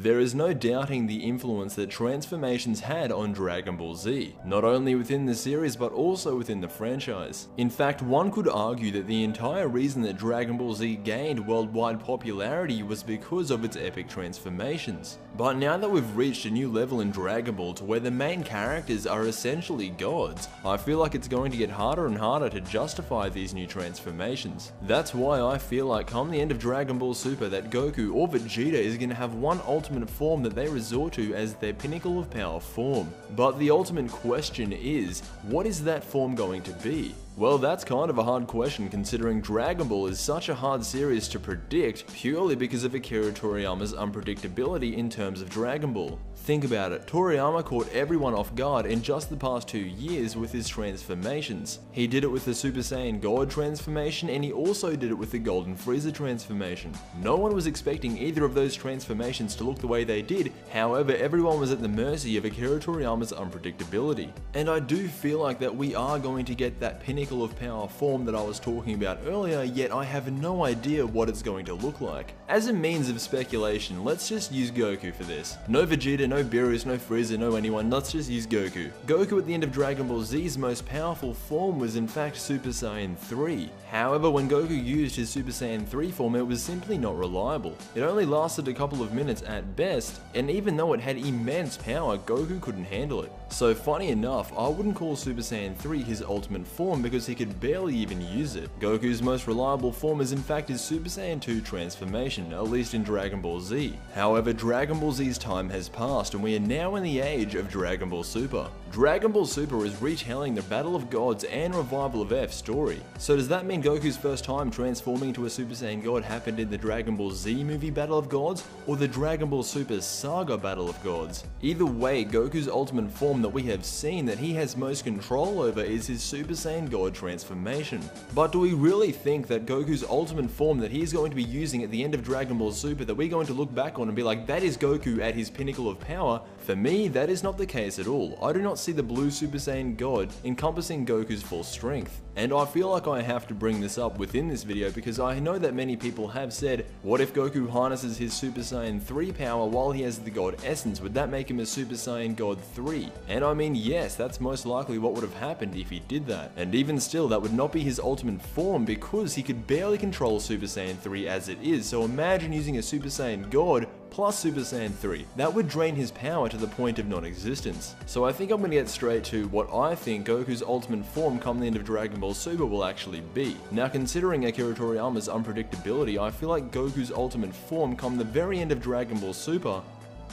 There is no doubting the influence that transformations had on Dragon Ball Z, not only within the series but also within the franchise. In fact, one could argue that the entire reason that Dragon Ball Z gained worldwide popularity was because of its epic transformations. But now that we've reached a new level in Dragon Ball to where the main characters are essentially gods, I feel like it's going to get harder and harder to justify these new transformations. That's why I feel like come the end of Dragon Ball Super that Goku or Vegeta is going to have one ultimate form that they resort to as their pinnacle of power form. But the ultimate question is, what is that form going to be? Well, that's kind of a hard question considering Dragon Ball is such a hard series to predict purely because of Akira Toriyama's unpredictability in terms of Dragon Ball. Think about it, Toriyama caught everyone off guard in just the past 2 years with his transformations. He did it with the Super Saiyan God transformation and he also did it with the Golden Frieza transformation. No one was expecting either of those transformations to look the way they did, however everyone was at the mercy of Akira Toriyama's unpredictability. And I do feel like that we are going to get that pinnacle of power form that I was talking about earlier, yet I have no idea what it's going to look like. As a means of speculation, let's just use Goku for this. No Vegeta, no Beerus, no Frieza, no anyone, let's just use Goku. Goku at the end of Dragon Ball Z's most powerful form was in fact Super Saiyan 3. However, when Goku used his Super Saiyan 3 form, it was simply not reliable. It only lasted a couple of minutes at best, and even though it had immense power, Goku couldn't handle it. So funny enough, I wouldn't call Super Saiyan 3 his ultimate form because he could barely even use it. Goku's most reliable form is in fact his Super Saiyan 2 transformation, at least in Dragon Ball Z. However, Dragon Ball Z's time has passed and we are now in the age of Dragon Ball Super. Dragon Ball Super is retelling the Battle of Gods and Revival of F story. So does that mean Goku's first time transforming into a Super Saiyan God happened in the Dragon Ball Z movie Battle of Gods, or the Dragon Ball Super Saga Battle of Gods? Either way, Goku's ultimate form that we have seen that he has most control over is his Super Saiyan God transformation. But do we really think that Goku's ultimate form that he is going to be using at the end of Dragon Ball Super that we're going to look back on and be like, that is Goku at his pinnacle of power? For me, that is not the case at all. I do not see the blue Super Saiyan God encompassing Goku's full strength. And I feel like I have to bring this up within this video because I know that many people have said, what if Goku harnesses his Super Saiyan 3 power while he has the God Essence? Would that make him a Super Saiyan God 3? And I mean, yes, that's most likely what would have happened if he did that. And even still, that would not be his ultimate form because he could barely control Super Saiyan 3 as it is. So imagine using a Super Saiyan God plus Super Saiyan 3. That would drain his power to the point of non-existence. So I think I'm going to get straight to what I think Goku's ultimate form come the end of Dragon Ball Super will actually be. Now considering Akira Toriyama's unpredictability, I feel like Goku's ultimate form come the very end of Dragon Ball Super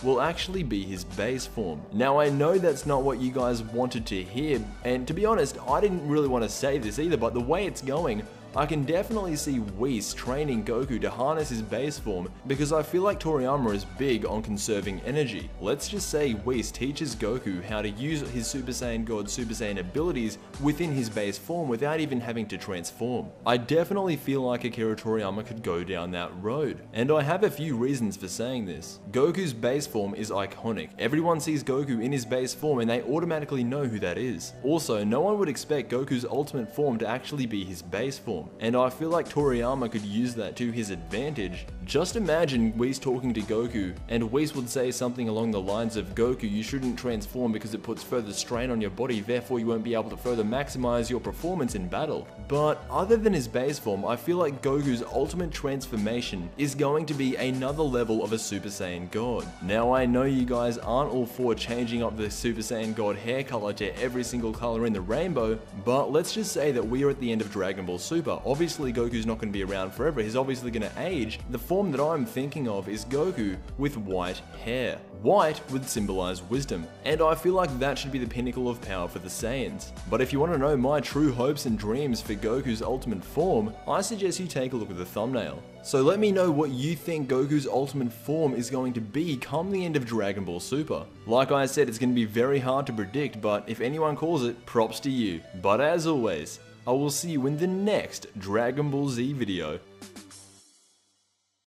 will actually be his base form. Now I know that's not what you guys wanted to hear, and to be honest, I didn't really want to say this either, but the way it's going, I can definitely see Whis training Goku to harness his base form because I feel like Toriyama is big on conserving energy. Let's just say Whis teaches Goku how to use his Super Saiyan God Super Saiyan abilities within his base form without even having to transform. I definitely feel like Akira Toriyama could go down that road. And I have a few reasons for saying this. Goku's base form is iconic. Everyone sees Goku in his base form and they automatically know who that is. Also, no one would expect Goku's ultimate form to actually be his base form. And I feel like Toriyama could use that to his advantage. Just imagine Whis talking to Goku, and Whis would say something along the lines of, Goku, you shouldn't transform because it puts further strain on your body, therefore you won't be able to further maximize your performance in battle. But other than his base form, I feel like Goku's ultimate transformation is going to be another level of a Super Saiyan God. Now I know you guys aren't all for changing up the Super Saiyan God hair color to every single color in the rainbow, but let's just say that we are at the end of Dragon Ball Super. Obviously Goku's not going to be around forever, he's obviously going to age. The form that I'm thinking of is Goku with white hair. White would symbolize wisdom, and I feel like that should be the pinnacle of power for the Saiyans. But if you want to know my true hopes and dreams for Goku's ultimate form, I suggest you take a look at the thumbnail. So let me know what you think Goku's ultimate form is going to be come the end of Dragon Ball Super. Like I said, it's going to be very hard to predict, but if anyone calls it, props to you. But as always, I will see you in the next Dragon Ball Z video.